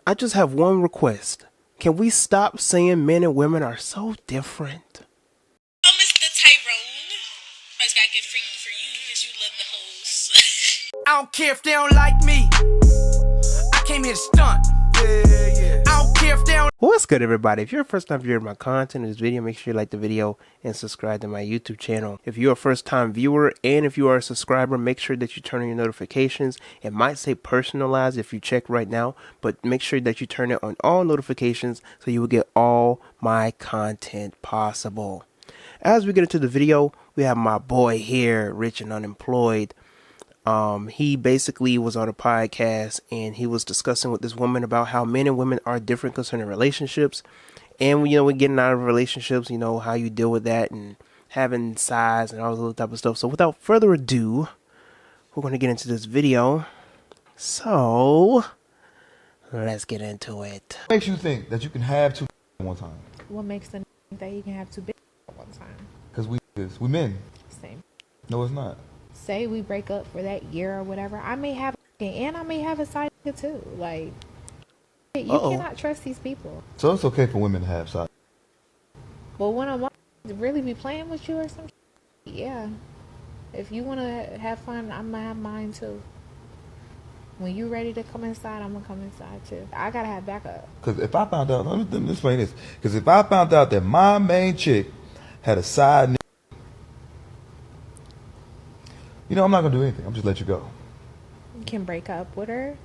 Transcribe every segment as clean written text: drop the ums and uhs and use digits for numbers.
I just have one request. Can we stop saying men and women are so different? Oh, Mr. Tyrone. First gotta get freaky for you because you love the hoes. I don't care if they don't like me. I came here to stunt. I don't care if they don't. What's good, everybody? If you're a first time viewer of my content in this video, make sure you like the video and subscribe to my YouTube channel. If you're a first time viewer and if you are a subscriber, make sure that you turn on your notifications. It might say personalized if you check right now, but make sure that you turn it on all notifications so you will get all my content possible. As we get into the video, we have my boy here, Rich and Unemployed. He basically was on a podcast and he was discussing with this woman about how men and women are different concerning relationships. And, you know, we're getting out of relationships, you know, how you deal with that and having size and all that type of stuff. So without further ado, we're going to get into this video. So let's get into it. What makes you think that you can have two at one time? What makes them think that you can have two big at one time? Because we men. Same. No, it's not. Say we break up for that year or whatever. I may have and I may have a side too. Like you cannot trust these people. So it's okay for women to have side. But when I'm really be playing with you or something, yeah. If you want to have fun, I'm gonna have mine too. When you ready to come inside, I'm gonna come inside too. I gotta have backup. Because if I found out, let me explain this. Because if I found out that my main chick had a side, you know, I'm not gonna do anything. I'm just let you go. You can break up with her.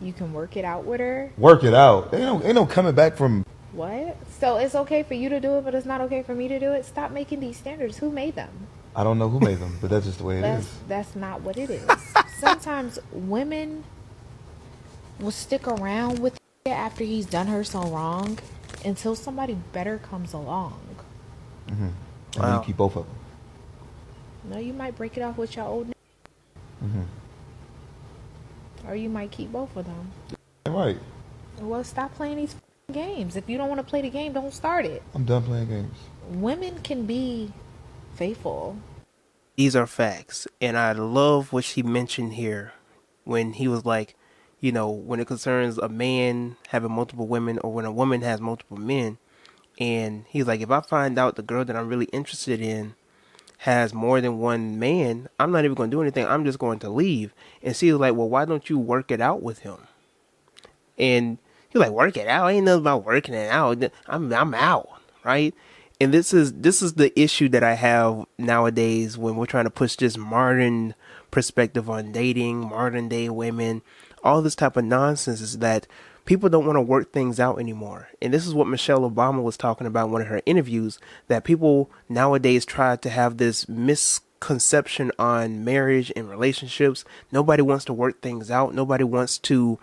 You can work it out with her. Work it out. Ain't no coming back from. What? So it's okay for you to do it, but it's not okay for me to do it? Stop making these standards. Who made them? I don't know who made them, but that's just the way it is. That's not what it is. Sometimes women will stick around with after he's done her so wrong until somebody better comes along. Mm-hmm. And then you keep both of them. No, you might break it off with your old mm-hmm. Or you might keep both of them. Right. Well, stop playing these games. If you don't want to play the game, don't start it. I'm done playing games. Women can be faithful. These are facts. And I love what she mentioned here when he was like, you know, when it concerns a man having multiple women or when a woman has multiple men. And he's like, if I find out the girl that I'm really interested in has more than one man, I'm not even going to do anything. I'm just going to leave. And she was like, well, why don't you work it out with him? And he's like, work it out? Ain't nothing about working it out. I'm out, right? And this is the issue that I have nowadays when we're trying to push this modern perspective on dating, modern day women, all this type of nonsense is that people don't want to work things out anymore. And this is what Michelle Obama was talking about in one of her interviews, that people nowadays try to have this misconception on marriage and relationships. Nobody wants to work things out. Nobody wants to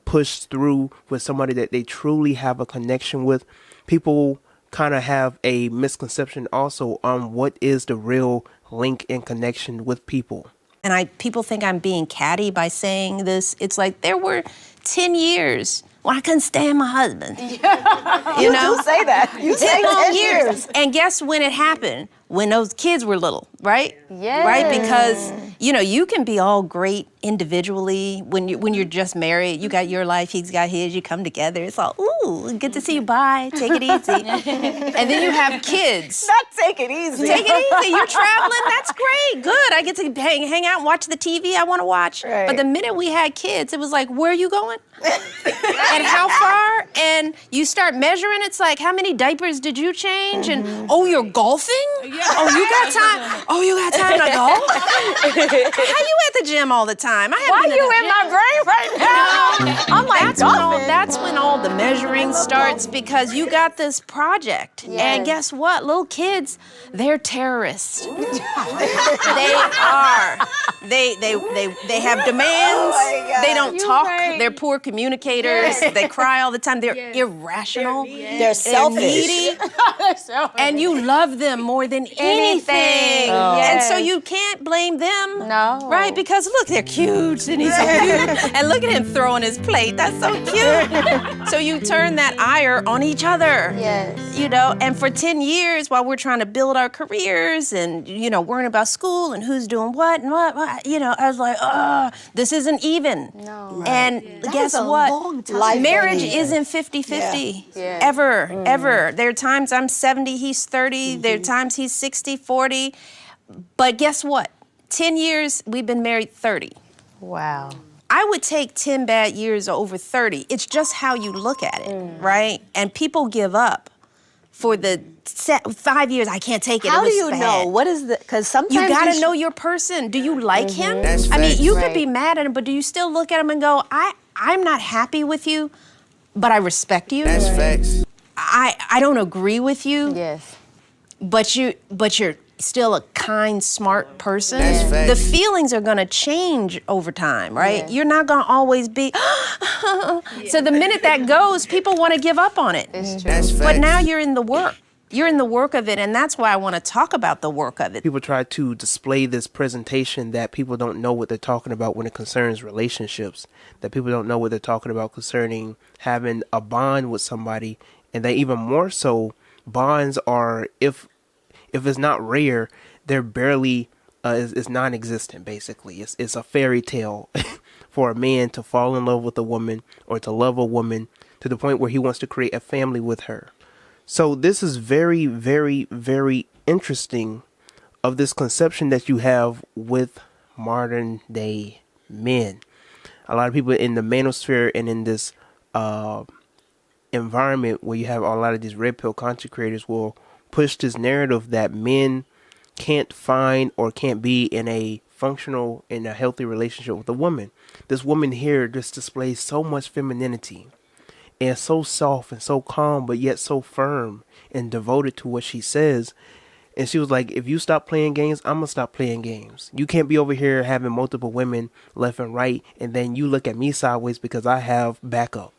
push through with somebody that they truly have a connection with. People kind of have a misconception also on what is the real link and connection with people. And people think I'm being catty by saying this. It's like there were 10 years when I couldn't stand my husband. Yeah. You know? do say that. You say 10 years. And guess when it happened? When those kids were little, right? Yeah. Right? Because, you know, you can be all great individually when you're just married. You got your life, he's got his, you come together. It's all, ooh, good to see you, bye, take it easy. And then you have kids. Not take it easy. Take it easy, you're traveling, that's great, good. I get to hang out and watch the TV I want to watch. Right. But the minute we had kids, it was like, where are you going? And how far? And you start measuring, it's like, how many diapers did you change? And, oh, you're golfing? Oh, you got time? Oh, you got time to golf? How you at the gym all the time? Why you in my brain right now? I'm like, that's when all the measuring starts, because you got this project. Yes. And guess what? Little kids, they're terrorists. They are. They have demands. Oh they don't talk. Right. They're poor communicators. They cry all the time. They're irrational. They're selfish. Needy. And you love them more than anything. Oh. And so you can't blame them. No. Right? Because look, they're cute and he's so cute. And look at him throwing his plate. That's so so cute. So you turn that ire on each other. Yes. You know, and for 10 years while we're trying to build our careers and, you know, worrying about school and who's doing what and what, you know, I was like, this isn't even. No. And That guess is a what? long time. Marriage Life isn't 50-50. Yeah. Ever. There are times I'm 70, he's 30. There are times he's 60, 40. But guess what? 10 years, we've been married 30. Wow. I would take 10 bad years over 30. It's just how you look at it, right? And people give up for the 5 years. I can't take it. How it was do you bad. know? What is the, because sometimes You gotta know your person. Do you like him? I mean, you could be mad at him, but do you still look at him and go, I'm not happy with you, but I respect you? That's facts. I don't agree with you, Yes. but you're still a kind, smart person. That's facts. The feelings are gonna change over time, right? Yeah. You're not gonna always be. So the minute that goes, people want to give up on it. It's true. That's facts. But now you're in the work. You're in the work of it, and that's why I want to talk about the work of it. People try to display this presentation that people don't know what they're talking about when it concerns relationships, that people don't know what they're talking about concerning having a bond with somebody, and that even more so, bonds are, if it's not rare, they're barely, it's non-existent, basically. It's a fairy tale for a man to fall in love with a woman or to love a woman to the point where he wants to create a family with her. So this is very, very, very interesting of this conception that you have with modern day men. A lot of people in the manosphere and in this environment where you have a lot of these red pill content creators will push this narrative that men can't find or can't be in a functional, in a healthy relationship with a woman. This woman here just displays so much femininity and so soft and so calm, but yet so firm and devoted to what she says. And she was like, if you stop playing games, I'm going to stop playing games. You can't be over here having multiple women left and right, and then you look at me sideways because I have backup.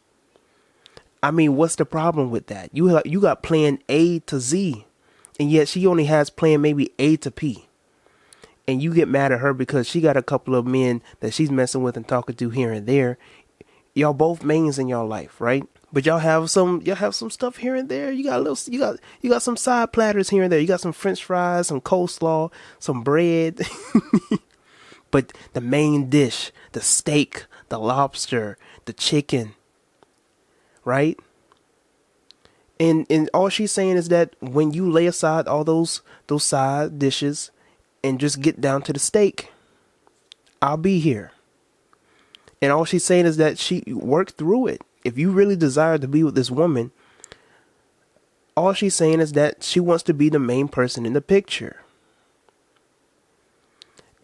I mean, what's the problem with that? You got plan A to Z, and yet she only has plan maybe A to P. And you get mad at her because she got a couple of men that she's messing with and talking to here and there. Y'all both mains in your life, right? But y'all have some stuff here and there. You got some side platters here and there. You got some French fries, some coleslaw, some bread. But the main dish, the steak, the lobster, the chicken, right? And all she's saying is that when you lay aside all those side dishes and just get down to the steak, I'll be here. And all she's saying is that she worked through it. If you really desire to be with this woman, all she's saying is that she wants to be the main person in the picture.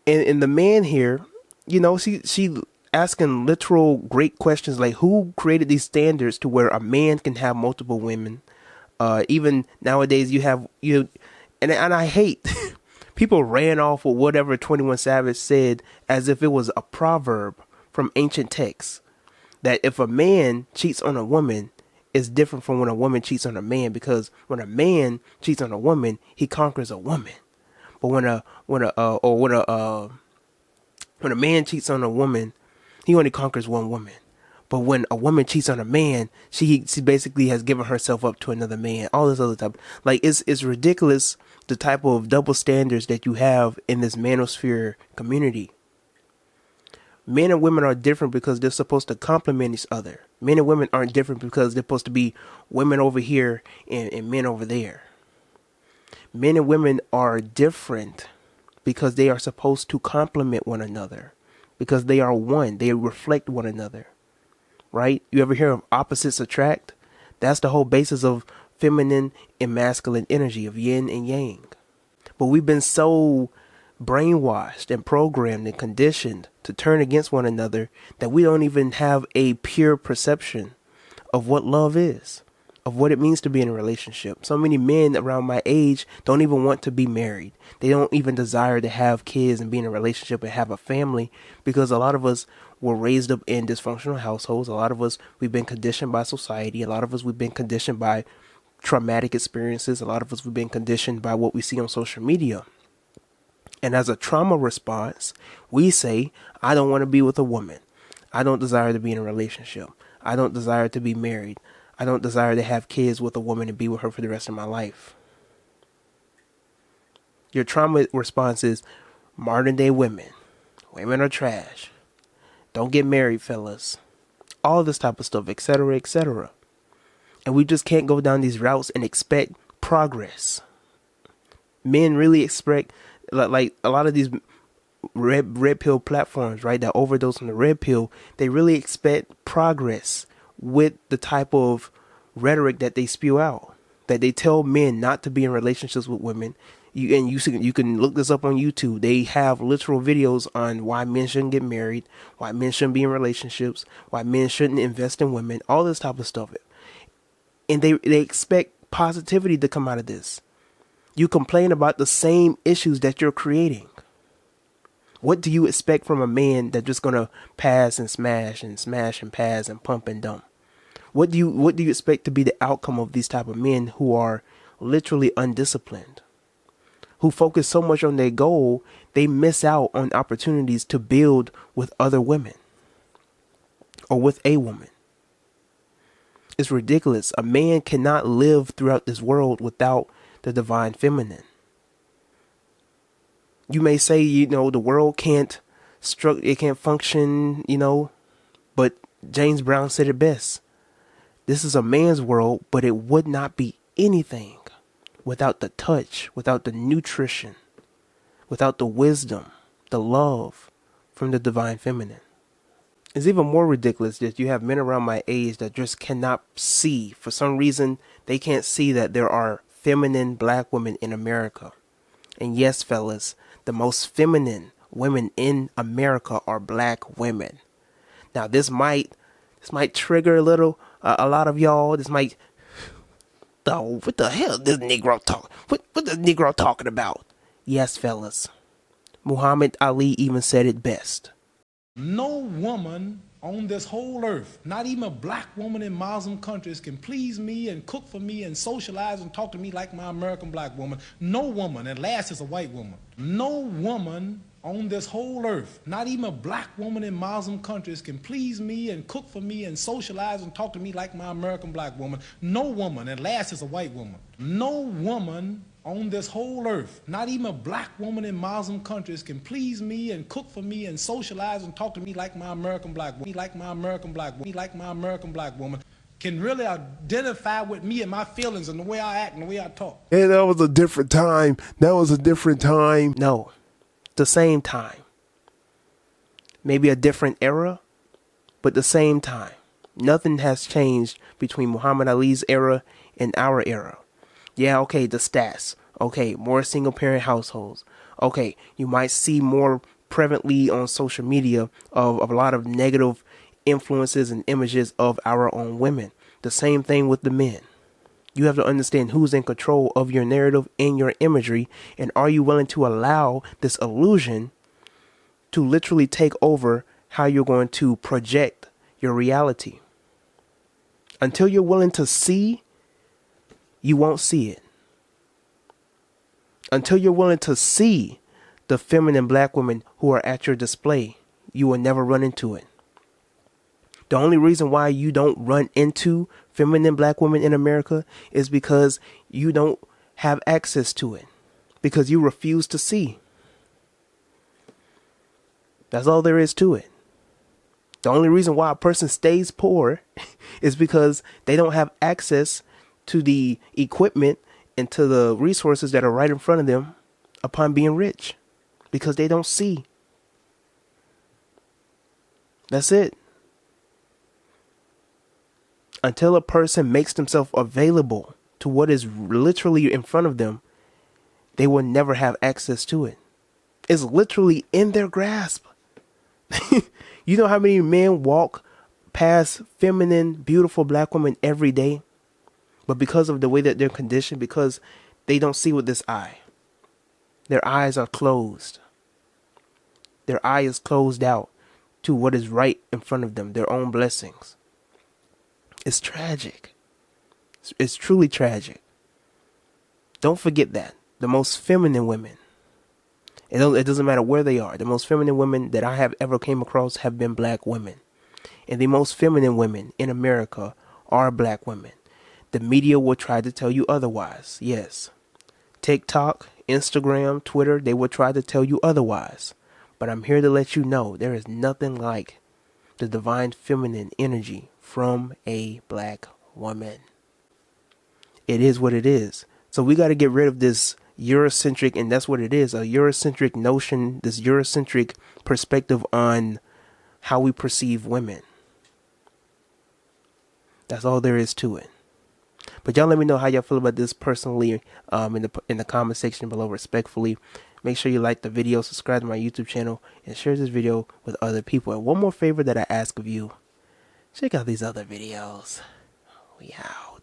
And the man here, you know, she asking literal great questions like, who created these standards to where a man can have multiple women? Even nowadays and I hate people ran off with whatever 21 Savage said as if it was a proverb from ancient texts, that if a man cheats on a woman, it's different from when a woman cheats on a man, because when a man cheats on a woman, he conquers a woman. But when a man cheats on a woman, he only conquers one woman. But when a woman cheats on a man, she basically has given herself up to another man. All this other type, like it's ridiculous, the type of double standards that you have in this manosphere community. Men and women are different because they're supposed to complement each other. Men and women aren't different because they're supposed to be women over here and men over there. Men and women are different because they are supposed to complement one another, because they are one. They reflect one another, right? You ever hear of opposites attract? That's the whole basis of feminine and masculine energy, of yin and yang. But we've been so brainwashed and programmed and conditioned to turn against one another that we don't even have a pure perception of what love is, of what it means to be in a relationship. So many men around my age don't even want to be married. They don't even desire to have kids and be in a relationship and have a family, because a lot of us were raised up in dysfunctional households. A lot of us, we've been conditioned by society. A lot of us, we've been conditioned by traumatic experiences. A lot of us, we've been conditioned by what we see on social media. And as a trauma response, we say, I don't want to be with a woman. I don't desire to be in a relationship. I don't desire to be married. I don't desire to have kids with a woman and be with her for the rest of my life. Your trauma response is modern day women. Women are trash. Don't get married, fellas. All this type of stuff, etc., etc. And we just can't go down these routes and expect progress. Men really expect, like a lot of these red pill platforms, right, that overdose on the red pill, they really expect progress with the type of rhetoric that they spew out, that they tell men not to be in relationships with women. You can look this up on YouTube. They have literal videos on why men shouldn't get married, why men shouldn't be in relationships, why men shouldn't invest in women, all this type of stuff. And they expect positivity to come out of this. You complain about the same issues that you're creating. What do you expect from a man that's just gonna pass and smash and pass and pump and dump? What do you expect to be the outcome of these type of men who are literally undisciplined, who focus so much on their goal, they miss out on opportunities to build with other women or with a woman? It's ridiculous. A man cannot live throughout this world without the divine feminine. You may say, the world can't function, but James Brown said it best. This is a man's world, but it would not be anything without the touch, without the nutrition, without the wisdom, the love from the divine feminine. It's even more ridiculous that you have men around my age that just cannot see. For some reason, they can't see that there are feminine black women in America. And yes, fellas, the most feminine women in America are black women. Now, this might trigger a lot of y'all. This might, what the hell this Negro talk? What the Negro talking about? Yes, fellas. Muhammad Ali even said it best. No woman on this whole earth, not even a black woman in Muslim countries, can please me and cook for me and socialize and talk to me like my American black woman. No woman, and last is a white woman. No woman on this whole earth, not even a black woman in Muslim countries, can please me and cook for me and socialize and talk to me like my American black woman. No woman, and last is a white woman. No woman on this whole earth, not even a black woman in Muslim countries, can please me and cook for me and socialize and talk to me like my American black woman, like my American black woman, like my American black woman, can really identify with me and my feelings and the way I act and the way I talk. Hey, that was a different time. No, the same time. Maybe a different era, but the same time. Nothing has changed between Muhammad Ali's era and our era. Yeah, okay, the stats. Okay, more single parent households. Okay, you might see more prevalently on social media of a lot of negative influences and images of our own women. The same thing with the men. You have to understand who's in control of your narrative and your imagery, and are you willing to allow this illusion to literally take over how you're going to project your reality? Until you're willing to see, you won't see it. Until you're willing to see the feminine black women who are at your display, you will never run into it. The only reason why you don't run into feminine black women in America is because you don't have access to it, because you refuse to see. That's all there is to it. The only reason why a person stays poor is because they don't have access to the equipment and to the resources that are right in front of them upon being rich, because they don't see. That's it. Until a person makes themselves available to what is literally in front of them, they will never have access to it. It's literally in their grasp. You know how many men walk past feminine, beautiful black women every day? But because of the way that they're conditioned, because they don't see with this eye, their eyes are closed. Their eye is closed out to what is right in front of them, their own blessings. It's tragic. It's truly tragic. Don't forget that. The most feminine women, it doesn't matter where they are, the most feminine women that I have ever came across have been black women. And the most feminine women in America are black women. The media will try to tell you otherwise. Yes. TikTok, Instagram, Twitter, they will try to tell you otherwise. But I'm here to let you know there is nothing like the divine feminine energy from a black woman. It is what it is. So we got to get rid of this Eurocentric, and that's what it is, a Eurocentric notion, this Eurocentric perspective on how we perceive women. That's all there is to it. But y'all let me know how y'all feel about this personally in the comment section below respectfully. Make sure you like the video, subscribe to my YouTube channel, and share this video with other people. And one more favor that I ask of you, check out these other videos. We out.